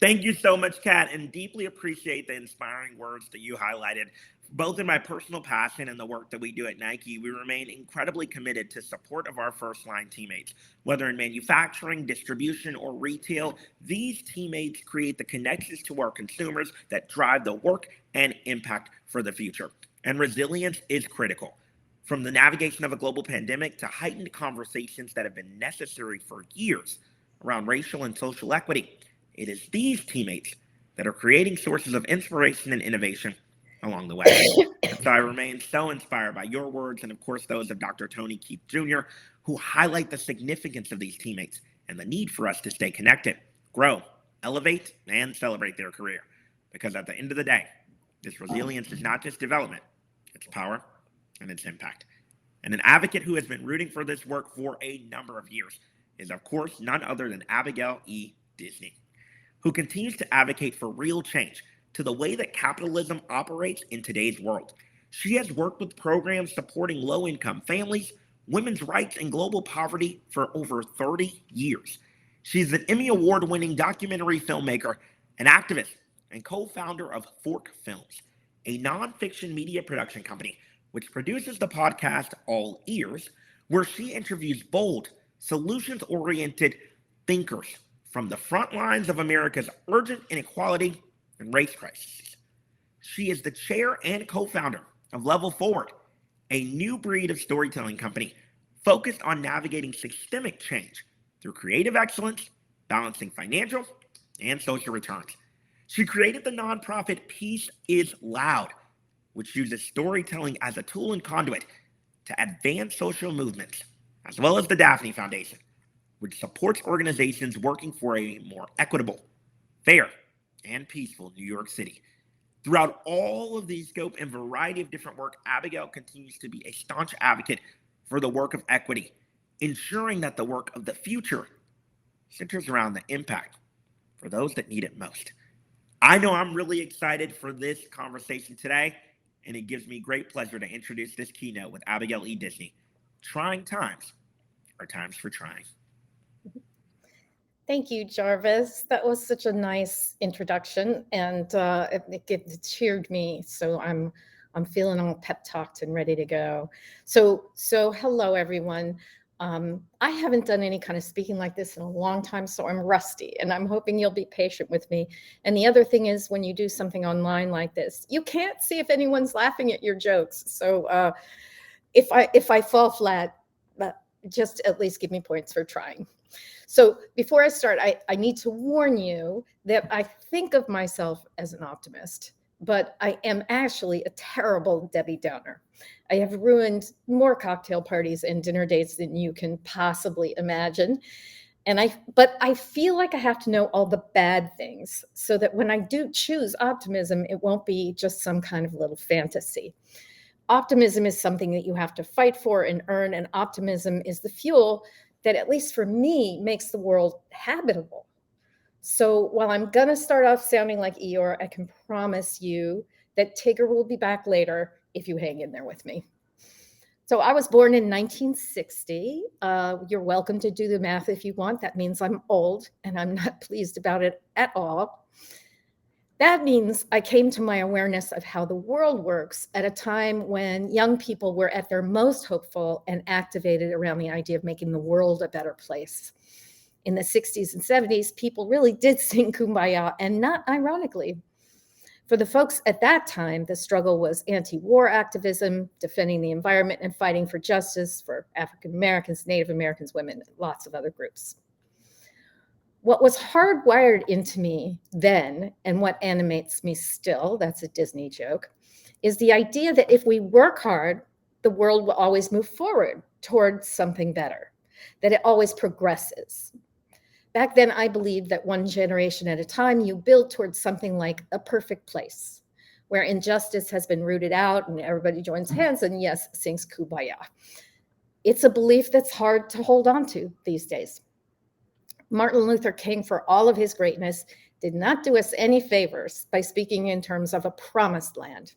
Thank you so much, Kat, and deeply appreciate the inspiring words that you highlighted. Both in my personal passion and the work that we do at Nike, we remain incredibly committed to support of our first line teammates. Whether in manufacturing, distribution, or retail, these teammates create the connections to our consumers that drive the work and impact for the future. And resilience is critical. From the navigation of a global pandemic to heightened conversations that have been necessary for years around racial and social equity, it is these teammates that are creating sources of inspiration and innovation along the way. And so I remain so inspired by your words and, of course, those of Dr. Tony Keith Jr., who highlight the significance of these teammates and the need for us to stay connected, grow, elevate, and celebrate their career. Because at the end of the day, this resilience is not just development, it's power and its impact. And an advocate who has been rooting for this work for a number of years is, of course, none other than Abigail E. Disney, who continues to advocate for real change to the way that capitalism operates in today's world. She has worked with programs supporting low-income families, women's rights, and global poverty for over 30 years. She's an Emmy Award-winning documentary filmmaker, an activist, and co-founder of Fork Films, a nonfiction media production company which produces the podcast All Ears, where she interviews bold, solutions-oriented thinkers from the front lines of America's urgent inequality and race crises. She is the chair and co-founder of Level Forward, a new breed of storytelling company focused on navigating systemic change through creative excellence, balancing financial and social returns. She created the nonprofit Peace is Loud, which uses storytelling as a tool and conduit to advance social movements, as well as the Daphne Foundation, which supports organizations working for a more equitable, fair, and peaceful New York City. Throughout all of the scope and variety of different work, Abigail continues to be a staunch advocate for the work of equity, ensuring that the work of the future centers around the impact for those that need it most. I know I'm really excited for this conversation today, and it gives me great pleasure to introduce this keynote with Abigail E. Disney. Trying times are times for trying. Thank you, Jarvis. That was such a nice introduction, and it cheered me. So I'm feeling all pep talked and ready to go. So hello everyone. I haven't done any kind of speaking like this in a long time, so I'm rusty, and I'm hoping you'll be patient with me. And the other thing is, when you do something online like this, you can't see if anyone's laughing at your jokes. So if I fall flat, just at least give me points for trying. So before I start, I need to warn you that I think of myself as an optimist, but I am actually a terrible Debbie Downer. I have ruined more cocktail parties and dinner dates than you can possibly imagine. But I feel like I have to know all the bad things so that when I do choose optimism, it won't be just some kind of little fantasy. Optimism is something that you have to fight for and earn, and optimism is the fuel that, at least for me, makes the world habitable. So while I'm going to start off sounding like Eeyore, I can promise you that Tigger will be back later if you hang in there with me. So I was born in 1960. You're welcome to do the math if you want. That means I'm old, and I'm not pleased about it at all. That means I came to my awareness of how the world works at a time when young people were at their most hopeful and activated around the idea of making the world a better place. In the 60s and 70s, people really did sing Kumbaya, and not ironically. For the folks at that time, the struggle was anti-war activism, defending the environment, and fighting for justice for African Americans, Native Americans, women, lots of other groups. What was hardwired into me then, and what animates me still, that's a Disney joke, is the idea that if we work hard, the world will always move forward towards something better, that it always progresses. Back then, I believed that one generation at a time, you build towards something like a perfect place, where injustice has been rooted out and everybody joins hands and, yes, sings Kumbaya. It's a belief that's hard to hold on to these days. Martin Luther King, for all of his greatness, did not do us any favors by speaking in terms of a promised land.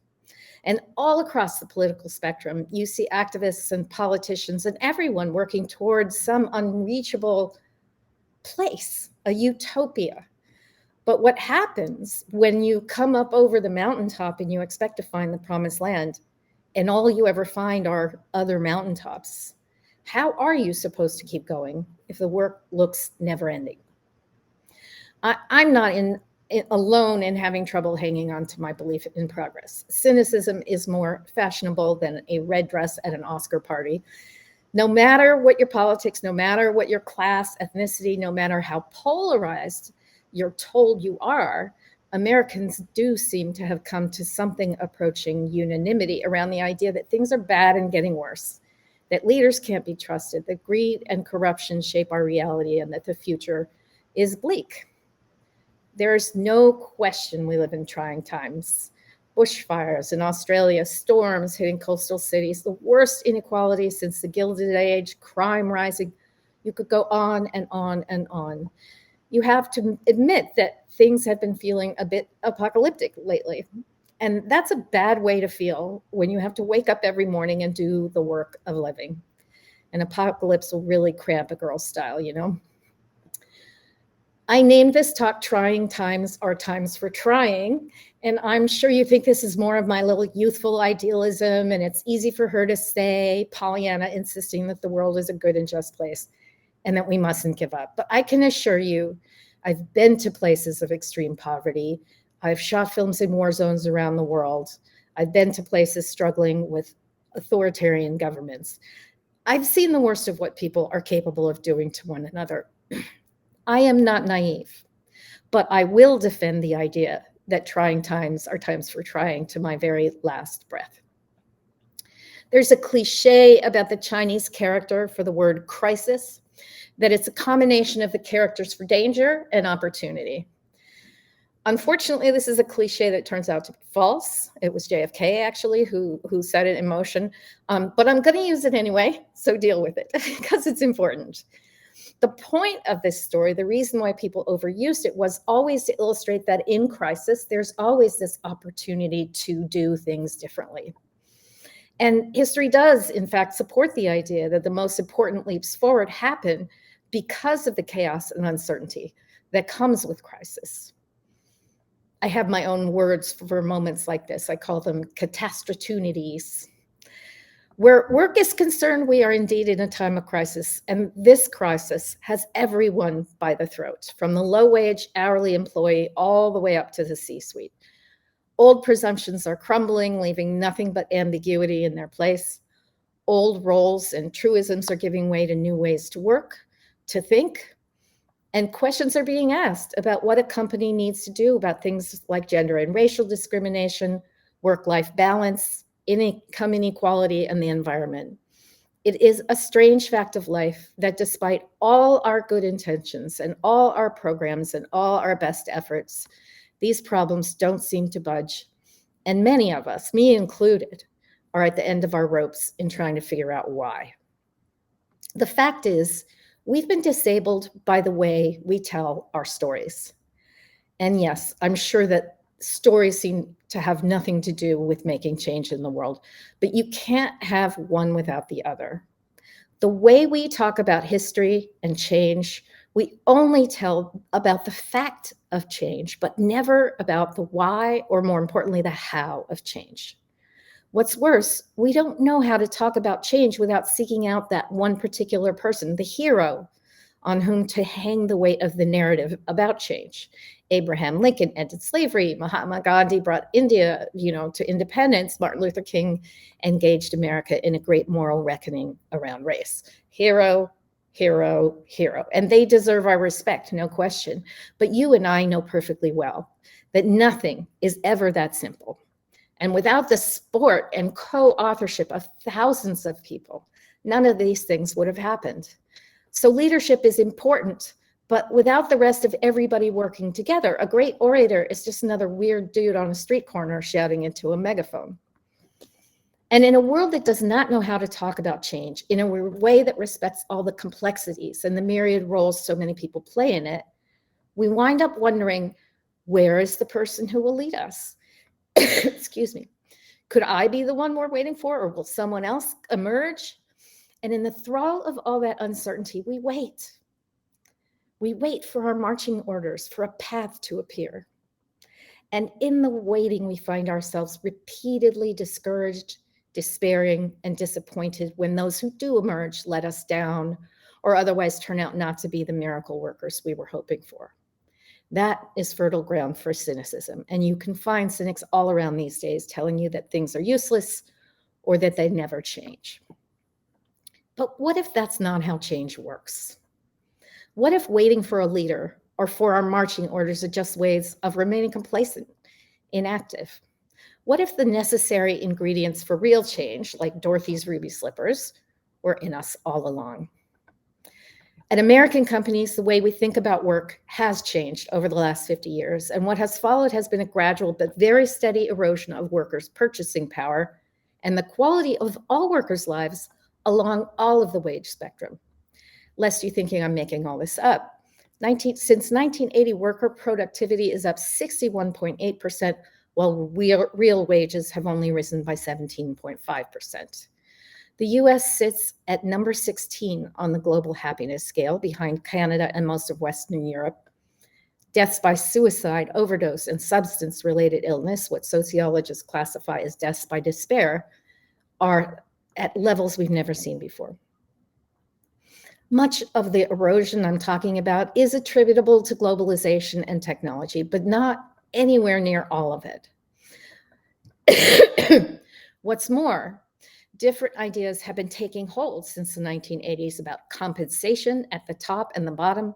And all across the political spectrum, you see activists and politicians and everyone working towards some unreachable place, a utopia. But what happens when you come up over the mountaintop and you expect to find the promised land, and all you ever find are other mountaintops? How are you supposed to keep going if the work looks never ending? I'm not alone in having trouble hanging on to my belief in progress. Cynicism is more fashionable than a red dress at an Oscar party. No matter what your politics, no matter what your class, ethnicity, no matter how polarized you're told you are, Americans do seem to have come to something approaching unanimity around the idea that things are bad and getting worse, that leaders can't be trusted, that greed and corruption shape our reality, and that the future is bleak. There's no question we live in trying times. Bushfires in Australia, storms hitting coastal cities, the worst inequality since the Gilded Age, crime rising. You could go on and on and on. You have to admit that things have been feeling a bit apocalyptic lately. And that's a bad way to feel when you have to wake up every morning and do the work of living. An apocalypse will really cramp a girl's style, you know? I named this talk Trying Times Are Times for Trying, and I'm sure you think this is more of my little youthful idealism, and it's easy for her to say, Pollyanna insisting that the world is a good and just place and that we mustn't give up. But I can assure you, I've been to places of extreme poverty. I've shot films in war zones around the world. I've been to places struggling with authoritarian governments. I've seen the worst of what people are capable of doing to one another. I am not naive, but I will defend the idea that trying times are times for trying to my very last breath. There's a cliche about the Chinese character for the word crisis, that it's a combination of the characters for danger and opportunity. Unfortunately, this is a cliche that turns out to be false. It was JFK, actually, who set it in motion. But I'm going to use it anyway, so deal with it, because it's important. The point of this story, the reason why people overused it, was always to illustrate that in crisis, there's always this opportunity to do things differently. And history does, in fact, support the idea that the most important leaps forward happen because of the chaos and uncertainty that comes with crisis. I have my own words for moments like this. I call them catastrophes. Where work is concerned, we are indeed in a time of crisis, and this crisis has everyone by the throat, from the low-wage hourly employee all the way up to the C-suite. Old presumptions are crumbling, leaving nothing but ambiguity in their place. Old roles and truisms are giving way to new ways to work, to think, and questions are being asked about what a company needs to do about things like gender and racial discrimination, work-life balance, income inequality, and the environment. It is a strange fact of life that despite all our good intentions and all our programs and all our best efforts, these problems don't seem to budge. And many of us, me included, are at the end of our ropes in trying to figure out why. The fact is, we've been disabled by the way we tell our stories. And yes, I'm sure that stories seem to have nothing to do with making change in the world, but you can't have one without the other. The way we talk about history and change, we only tell about the fact of change, but never about the why, or more importantly, the how of change. What's worse, we don't know how to talk about change without seeking out that one particular person, the hero, on whom to hang the weight of the narrative about change. Abraham Lincoln ended slavery. Mahatma Gandhi brought India, to independence. Martin Luther King engaged America in a great moral reckoning around race. Hero, hero, hero. And they deserve our respect, no question. But you and I know perfectly well that nothing is ever that simple. And without the support and co-authorship of thousands of people, none of these things would have happened. So leadership is important, but without the rest of everybody working together, a great orator is just another weird dude on a street corner shouting into a megaphone. And in a world that does not know how to talk about change, in a way that respects all the complexities and the myriad roles so many people play in it, we wind up wondering, where is the person who will lead us? Excuse me. Could I be the one we're waiting for, or will someone else emerge? And in the thrall of all that uncertainty, we wait. We wait for our marching orders, for a path to appear. And in the waiting, we find ourselves repeatedly discouraged, despairing, and disappointed when those who do emerge let us down or otherwise turn out not to be the miracle workers we were hoping for. That is fertile ground for cynicism. And you can find cynics all around these days telling you that things are useless or that they never change. But what if that's not how change works? What if waiting for a leader or for our marching orders are just ways of remaining complacent, inactive? What if the necessary ingredients for real change, like Dorothy's ruby slippers, were in us all along? At American companies, the way we think about work has changed over the last 50 years, and what has followed has been a gradual but very steady erosion of workers' purchasing power and the quality of all workers' lives along all of the wage spectrum. Lest you thinking I'm making all this up. Since 1980, worker productivity is up 61.8%, while real wages have only risen by 17.5%. The US sits at number 16 on the global happiness scale, behind Canada and most of Western Europe. Deaths by suicide, overdose, and substance-related illness, what sociologists classify as deaths by despair, are at levels we've never seen before. Much of the erosion I'm talking about is attributable to globalization and technology, but not anywhere near all of it. What's more, different ideas have been taking hold since the 1980s about compensation at the top and the bottom,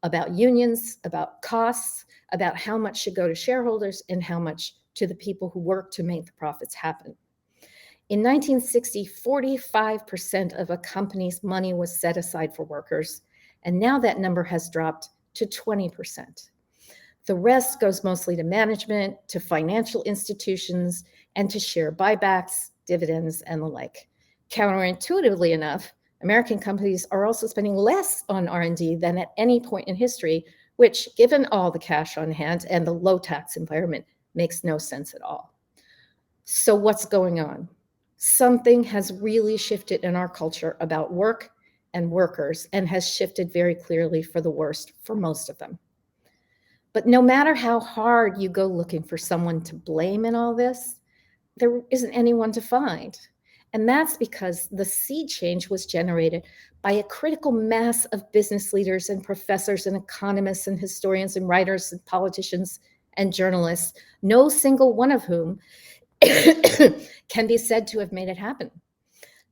about unions, about costs, about how much should go to shareholders and how much to the people who work to make the profits happen. In 1960, 45% of a company's money was set aside for workers, and now that number has dropped to 20%. The rest goes mostly to management, to financial institutions, and to share buybacks, dividends, and the like. Counterintuitively enough, American companies are also spending less on R&D than at any point in history, which, given all the cash on hand and the low tax environment, makes no sense at all. So what's going on? Something has really shifted in our culture about work and workers, and has shifted very clearly for the worst for most of them. But no matter how hard you go looking for someone to blame in all this, there isn't anyone to find. And that's because the sea change was generated by a critical mass of business leaders and professors and economists and historians and writers and politicians and journalists, no single one of whom can be said to have made it happen.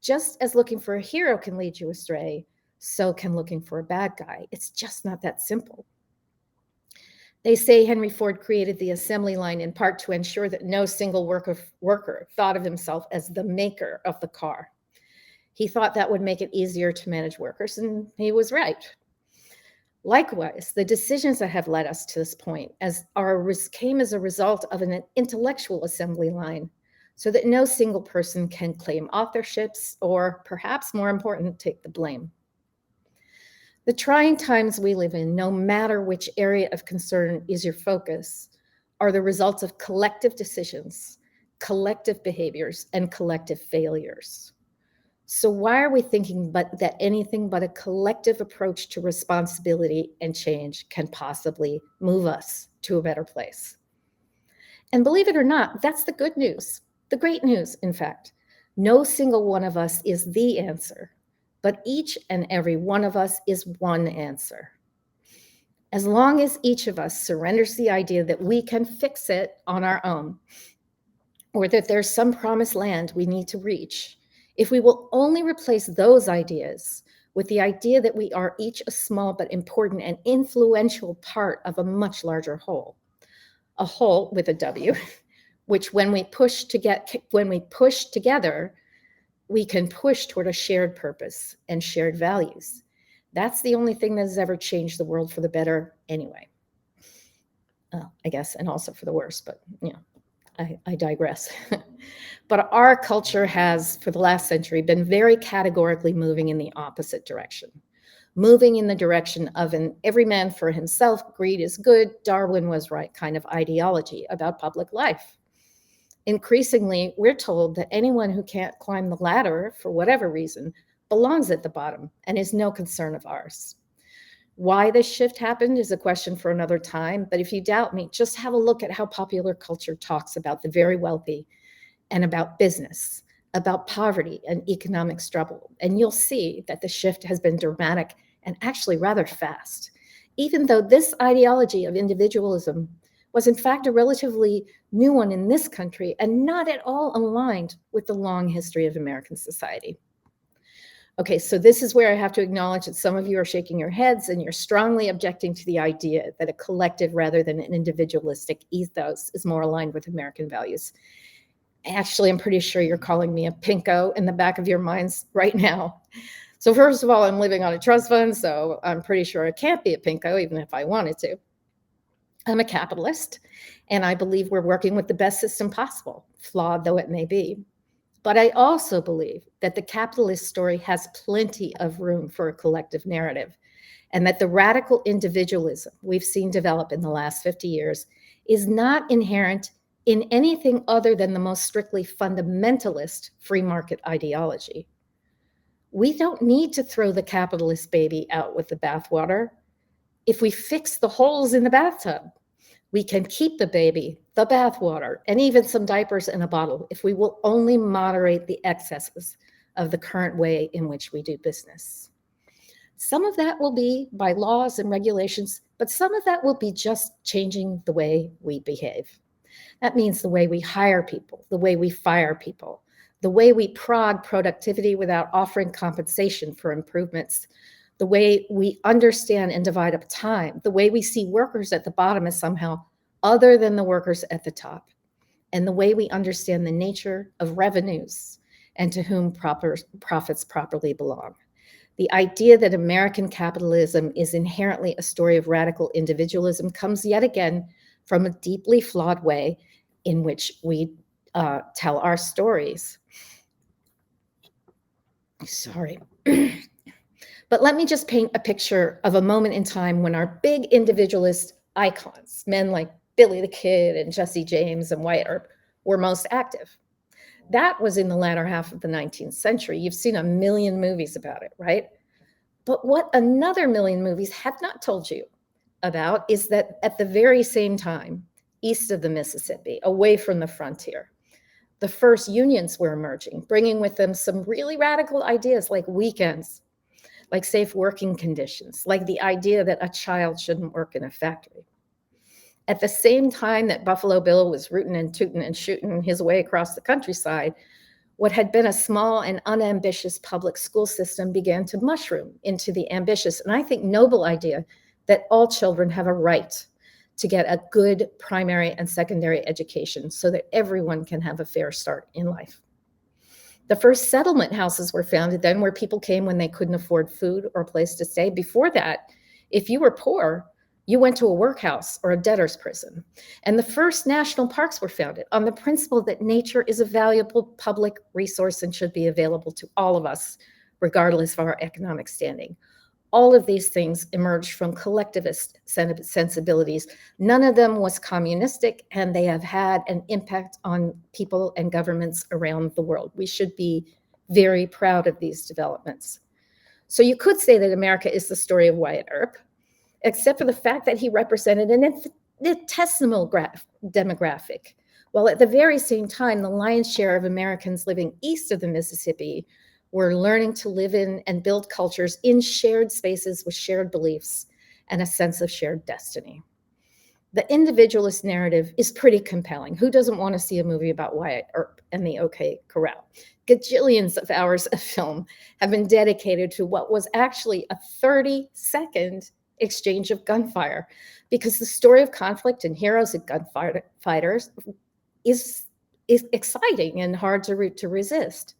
Just as looking for a hero can lead you astray, so can looking for a bad guy. It's just not that simple. They say Henry Ford created the assembly line in part to ensure that no single worker thought of himself as the maker of the car. He thought that would make it easier to manage workers, and he was right. Likewise, the decisions that have led us to this point came as a result of an intellectual assembly line, so that no single person can claim authorships or, perhaps more important, take the blame. The trying times we live in, no matter which area of concern is your focus, are the results of collective decisions, collective behaviors, and collective failures. So why are we thinking that anything but a collective approach to responsibility and change can possibly move us to a better place? And believe it or not, that's the good news, the great news, in fact. No single one of us is the answer, but each and every one of us is one answer. As long as each of us surrenders the idea that we can fix it on our own, or that there's some promised land we need to reach, if we will only replace those ideas with the idea that we are each a small but important and influential part of a much larger whole, a whole with a W, which when we push together, we can push toward a shared purpose and shared values. That's the only thing that has ever changed the world for the better anyway. I guess, and also for the worse, but I digress. But our culture has, for the last century, been very categorically moving in the opposite direction, moving in the direction of an every man for himself, greed is good, Darwin was right kind of ideology about public life. Increasingly, we're told that anyone who can't climb the ladder for whatever reason belongs at the bottom and is no concern of ours. Why this shift happened is a question for another time, but if you doubt me, just have a look at how popular culture talks about the very wealthy and about business, about poverty and economic struggle, and you'll see that the shift has been dramatic and actually rather fast, even though this ideology of individualism was in fact a relatively new one in this country and not at all aligned with the long history of American society. Okay, so this is where I have to acknowledge that some of you are shaking your heads and you're strongly objecting to the idea that a collective rather than an individualistic ethos is more aligned with American values. Actually, I'm pretty sure you're calling me a pinko in the back of your minds right now. So first of all, I'm living on a trust fund, so I'm pretty sure I can't be a pinko even if I wanted to. I'm a capitalist, and I believe we're working with the best system possible, flawed though it may be. But I also believe that the capitalist story has plenty of room for a collective narrative, and that the radical individualism we've seen develop in the last 50 years is not inherent in anything other than the most strictly fundamentalist free market ideology. We don't need to throw the capitalist baby out with the bathwater. If we fix the holes in the bathtub, we can keep the baby, the bathwater, and even some diapers in a bottle if we will only moderate the excesses of the current way in which we do business. Some of that will be by laws and regulations, but some of that will be just changing the way we behave. That means the way we hire people, the way we fire people, the way we prod productivity without offering compensation for improvements, the way we understand and divide up time, the way we see workers at the bottom as somehow other than the workers at the top, and the way we understand the nature of revenues and to whom profits properly belong. The idea that American capitalism is inherently a story of radical individualism comes yet again from a deeply flawed way in which we tell our stories. Sorry. But let me just paint a picture of a moment in time when our big individualist icons, men like Billy the Kid and Jesse James and Wyatt Earp, were most active. That was in the latter half of the 19th century. You've seen a million movies about it, right? But what another million movies have not told you about is that at the very same time, east of the Mississippi, away from the frontier, the first unions were emerging, bringing with them some really radical ideas like weekends, like safe working conditions, like the idea that a child shouldn't work in a factory. At the same time that Buffalo Bill was rootin' and tootin' and shooting his way across the countryside, what had been a small and unambitious public school system began to mushroom into the ambitious, and I think noble idea that all children have a right to get a good primary and secondary education so that everyone can have a fair start in life. The first settlement houses were founded then where people came when they couldn't afford food or a place to stay. Before that, if you were poor, you went to a workhouse or a debtor's prison. And the first national parks were founded on the principle that nature is a valuable public resource and should be available to all of us, regardless of our economic standing. All of these things emerged from collectivist sensibilities. None of them was communistic, and they have had an impact on people and governments around the world. We should be very proud of these developments. So you could say that America is the story of Wyatt Earp, except for the fact that he represented an infinitesimal demographic, while at the very same time, the lion's share of Americans living east of the Mississippi were learning to live in and build cultures in shared spaces with shared beliefs and a sense of shared destiny. The individualist narrative is pretty compelling. Who doesn't want to see a movie about Wyatt Earp and the OK Corral? Gajillions of hours of film have been dedicated to what was actually a 30-second exchange of gunfire, because the story of conflict and heroes and gunfighters is exciting and hard to resist.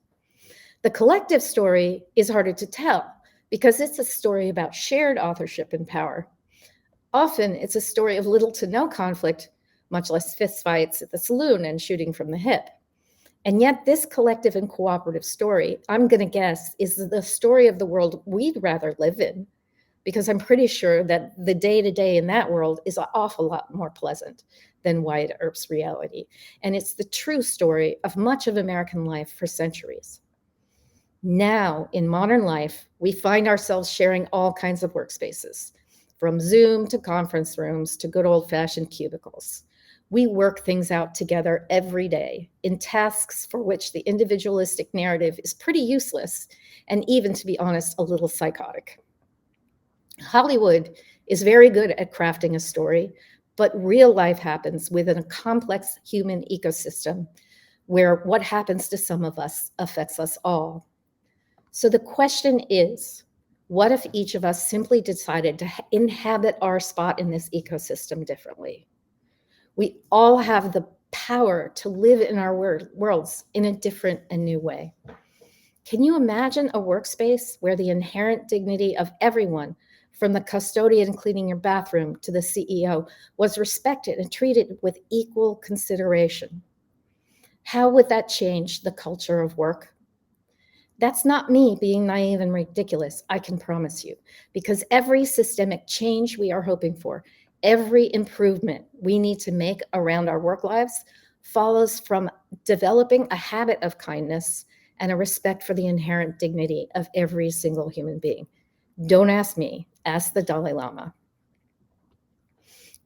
The collective story is harder to tell because it's a story about shared authorship and power. Often it's a story of little to no conflict, much less fistfights at the saloon and shooting from the hip. And yet this collective and cooperative story, I'm going to guess, is the story of the world we'd rather live in, because I'm pretty sure that the day-to-day in that world is an awful lot more pleasant than Wyatt Earp's reality. And it's the true story of much of American life for centuries. Now, in modern life, we find ourselves sharing all kinds of workspaces. from Zoom to conference rooms to good old-fashioned cubicles. We work things out together every day in tasks for which the individualistic narrative is pretty useless and even, to be honest, a little psychotic. Hollywood is very good at crafting a story, but real life happens within a complex human ecosystem where what happens to some of us affects us all. So the question is, what if each of us simply decided to inhabit our spot in this ecosystem differently? We all have the power to live in our worlds in a different and new way. Can you imagine a workspace where the inherent dignity of everyone, from the custodian cleaning your bathroom to the CEO, was respected and treated with equal consideration? How would that change the culture of work? That's not me being naive and ridiculous, I can promise you, because every systemic change we are hoping for, every improvement we need to make around our work lives follows from developing a habit of kindness and a respect for the inherent dignity of every single human being. Don't ask me, ask the Dalai Lama.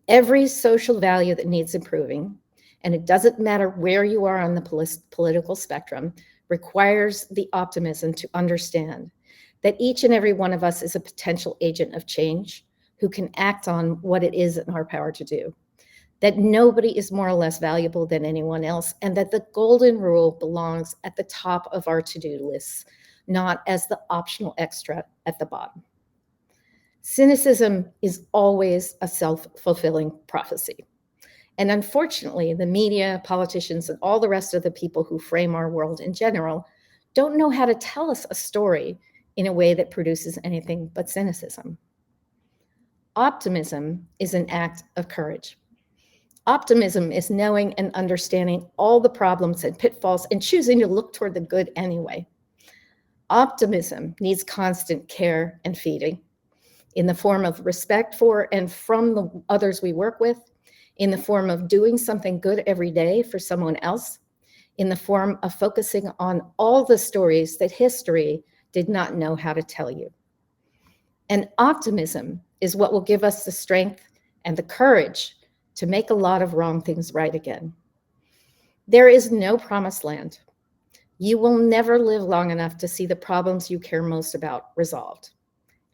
Every social value that needs improving, and it doesn't matter where you are on the political spectrum, requires the optimism to understand that each and every one of us is a potential agent of change who can act on what it is in our power to do, that nobody is more or less valuable than anyone else, and that the golden rule belongs at the top of our to-do lists, not as the optional extra at the bottom. Cynicism is always a self-fulfilling prophecy. And unfortunately, the media, politicians, and all the rest of the people who frame our world in general don't know how to tell us a story in a way that produces anything but cynicism. Optimism is an act of courage. Optimism is knowing and understanding all the problems and pitfalls and choosing to look toward the good anyway. Optimism needs constant care and feeding in the form of respect for and from the others we work with, in the form of doing something good every day for someone else, in the form of focusing on all the stories that history did not know how to tell you. And optimism is what will give us the strength and the courage to make a lot of wrong things right again. There is no promised land. You will never live long enough to see the problems you care most about resolved.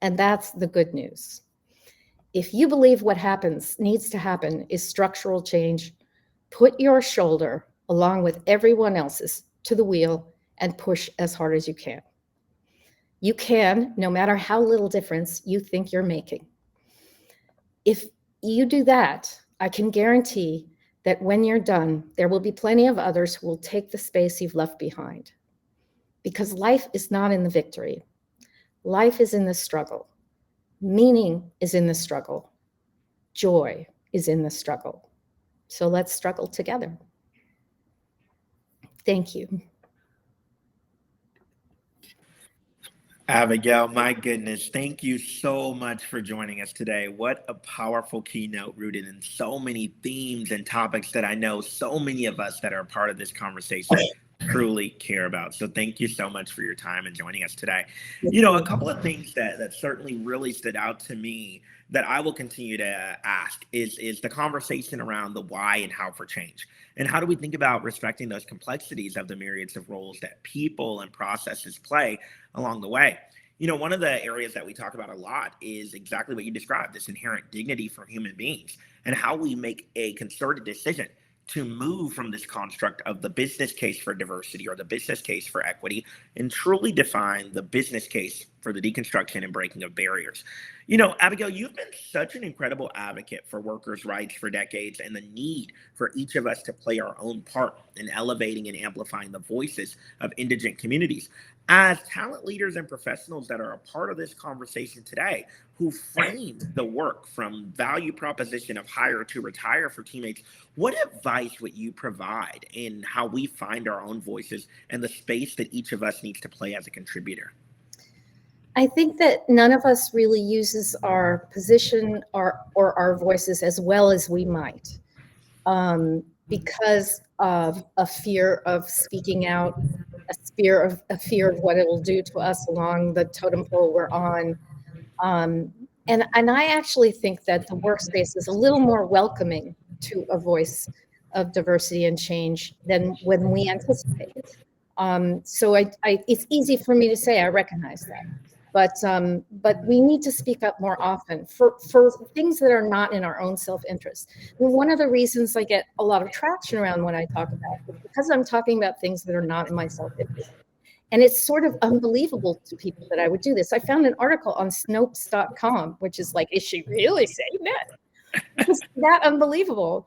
And that's the good news. If you believe what needs to happen is structural change, put your shoulder along with everyone else's to the wheel and push as hard as you can. You can, no matter how little difference you think you're making. If you do that, I can guarantee that when you're done, there will be plenty of others who will take the space you've left behind. Because life is not in the victory. Life is in the struggle. Meaning is in the struggle. Joy is in the struggle. So let's struggle together. Thank you. Abigail, my goodness, thank you so much for joining us today. What a powerful keynote rooted in so many themes and topics that I know so many of us that are a part of this conversation truly care about. So thank you so much for your time and joining us today. You know, a couple of things that certainly really stood out to me that I will continue to ask is the conversation around the why and how for change. And how do we think about respecting those complexities of the myriads of roles that people and processes play along the way? You know, one of the areas that we talk about a lot is exactly what you described, this inherent dignity for human beings and how we make a concerted decision to move from this construct of the business case for diversity or the business case for equity and truly define the business case for the deconstruction and breaking of barriers. You know, Abigail, you've been such an incredible advocate for workers' rights for decades and the need for each of us to play our own part in elevating and amplifying the voices of indigent communities. As talent leaders and professionals that are a part of this conversation today, who framed the work from value proposition of hire to retire for teammates, what advice would you provide in how we find our own voices and the space that each of us needs to play as a contributor? I think that none of us really uses our position or our voices as well as we might, because of a fear of speaking out, a fear of what it will do to us along the totem pole we're on. And I actually think that the workspace is a little more welcoming to a voice of diversity and change than when we anticipate. So it's easy for me to say I recognize that, but we need to speak up more often for things that are not in our own self-interest. And one of the reasons I get a lot of traction around what I talk about is because I'm talking about things that are not in my self-interest. And it's sort of unbelievable to people that I would do this. I found an article on Snopes.com, which is like, is she really saying that? It's that unbelievable.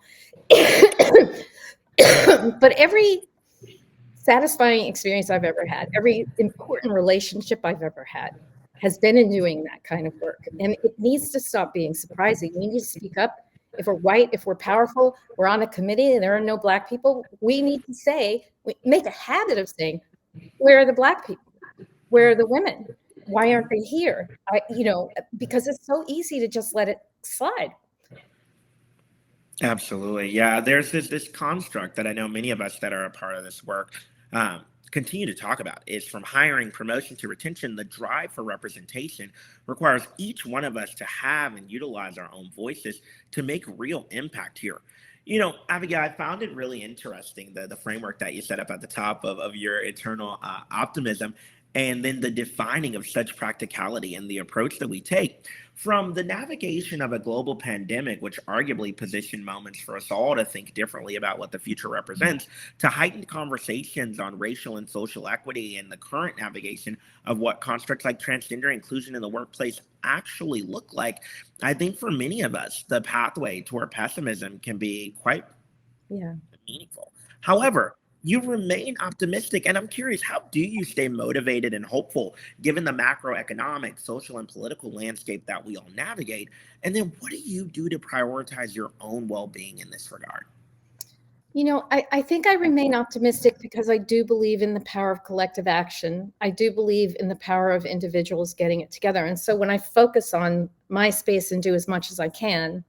But every satisfying experience I've ever had, every important relationship I've ever had has been in doing that kind of work. And it needs to stop being surprising. We need to speak up. If we're white, if we're powerful, we're on a committee and there are no Black people, we need to say, we make a habit of saying, where are the Black people? Where are the women? Why aren't they here? Because it's so easy to just let it slide. Absolutely. Yeah. There's this construct that I know many of us that are a part of this work continue to talk about is from hiring, promotion to retention. The drive for representation requires each one of us to have and utilize our own voices to make real impact here. Abigail, I found it really interesting, the framework that you set up at the top of your eternal optimism, and then the defining of such practicality and the approach that we take from the navigation of a global pandemic, which arguably positioned moments for us all to think differently about what the future represents, to heightened conversations on racial and social equity and the current navigation of what constructs like transgender inclusion in the workplace actually look like. I think for many of us, the pathway toward pessimism can be quite meaningful. However, you remain optimistic, and I'm curious, how do you stay motivated and hopeful given the macroeconomic, social, and political landscape that we all navigate? And then what do you do to prioritize your own well-being in this regard? I think I remain optimistic because I do believe in the power of collective action. I do believe in the power of individuals getting it together. And so when I focus on my space and do as much as I can,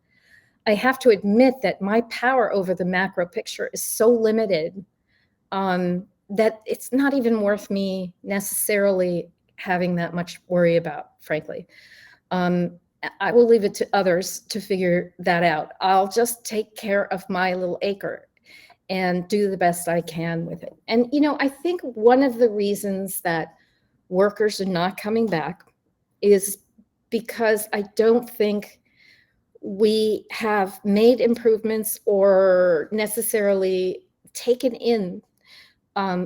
I have to admit that my power over the macro picture is so limited that it's not even worth me necessarily having that much worry about, frankly. I will leave it to others to figure that out. I'll just take care of my little acre and do the best I can with it. And, I think one of the reasons that workers are not coming back is because I don't think we have made improvements or necessarily taken in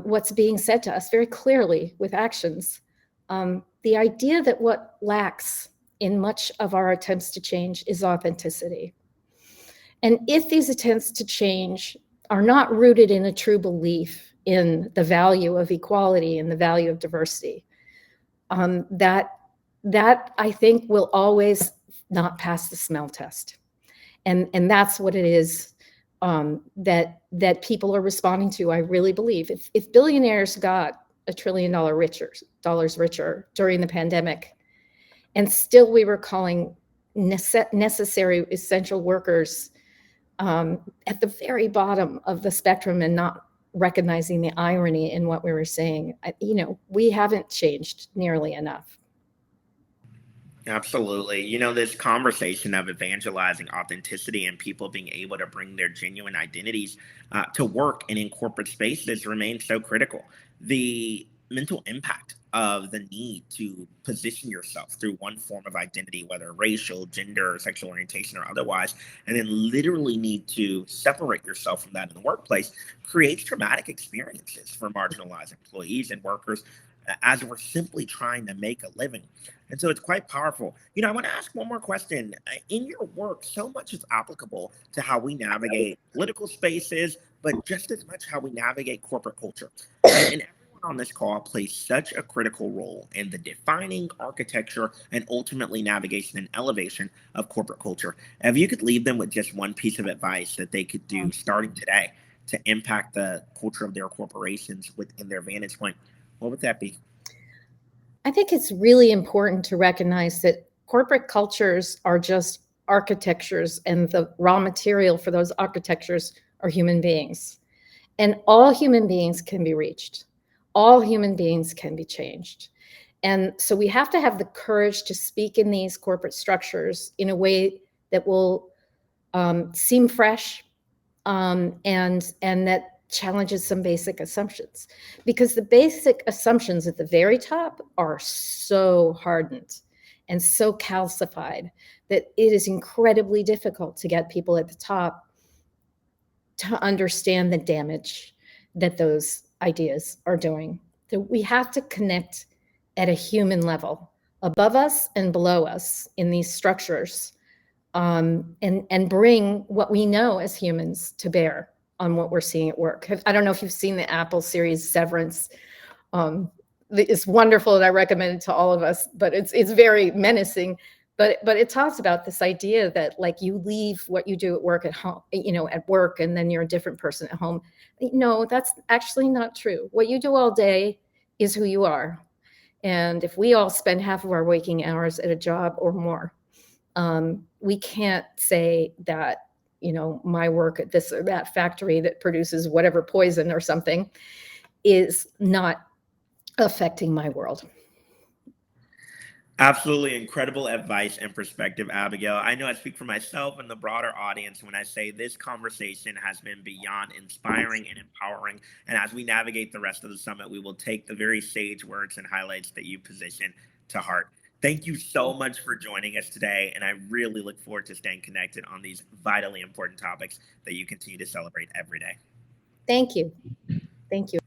what's being said to us very clearly with actions. The idea that what lacks in much of our attempts to change is authenticity. And if these attempts to change are not rooted in a true belief in the value of equality and the value of diversity, that I think will always not pass the smell test. And that's what it is that people are responding to, I really believe. If billionaires got $1 trillion richer during the pandemic, and still we were calling necessary essential workers at the very bottom of the spectrum and not recognizing the irony in what we were saying, we haven't changed nearly enough. Absolutely. This conversation of evangelizing authenticity and people being able to bring their genuine identities to work and in corporate spaces remains so critical. The mental impact of the need to position yourself through one form of identity, whether racial, gender, sexual orientation, or otherwise, and then literally need to separate yourself from that in the workplace, creates traumatic experiences for marginalized employees and workers as we're simply trying to make a living. And so it's quite powerful. I want to ask one more question. In your work, so much is applicable to how we navigate political spaces, but just as much how we navigate corporate culture. And everyone on this call plays such a critical role in the defining architecture and ultimately navigation and elevation of corporate culture. If you could leave them with just one piece of advice that they could do starting today to impact the culture of their corporations within their vantage point, what would that be? I think it's really important to recognize that corporate cultures are just architectures, and the raw material for those architectures are human beings. And all human beings can be reached. All human beings can be changed. And so we have to have the courage to speak in these corporate structures in a way that will seem fresh, and that challenges some basic assumptions, because the basic assumptions at the very top are so hardened and so calcified that it is incredibly difficult to get people at the top to understand the damage that those ideas are doing. So we have to connect at a human level, above us and below us in these structures, and bring what we know as humans to bear on what we're seeing at work. I don't know if you've seen the Apple series Severance. It's wonderful, and I recommend it to all of us, but it's very menacing. But it talks about this idea that, like, you leave what you do at work at home, at work, and then you're a different person at home. No, that's actually not true. What you do all day is who you are. And if we all spend half of our waking hours at a job or more, we can't say that, my work at this or that factory that produces whatever poison or something is not affecting my world. Absolutely incredible advice and perspective, Abigail. I know I speak for myself and the broader audience when I say this conversation has been beyond inspiring and empowering. And as we navigate the rest of the summit, we will take the very sage words and highlights that you position to heart. Thank you so much for joining us today. And I really look forward to staying connected on these vitally important topics that you continue to celebrate every day. Thank you. Thank you.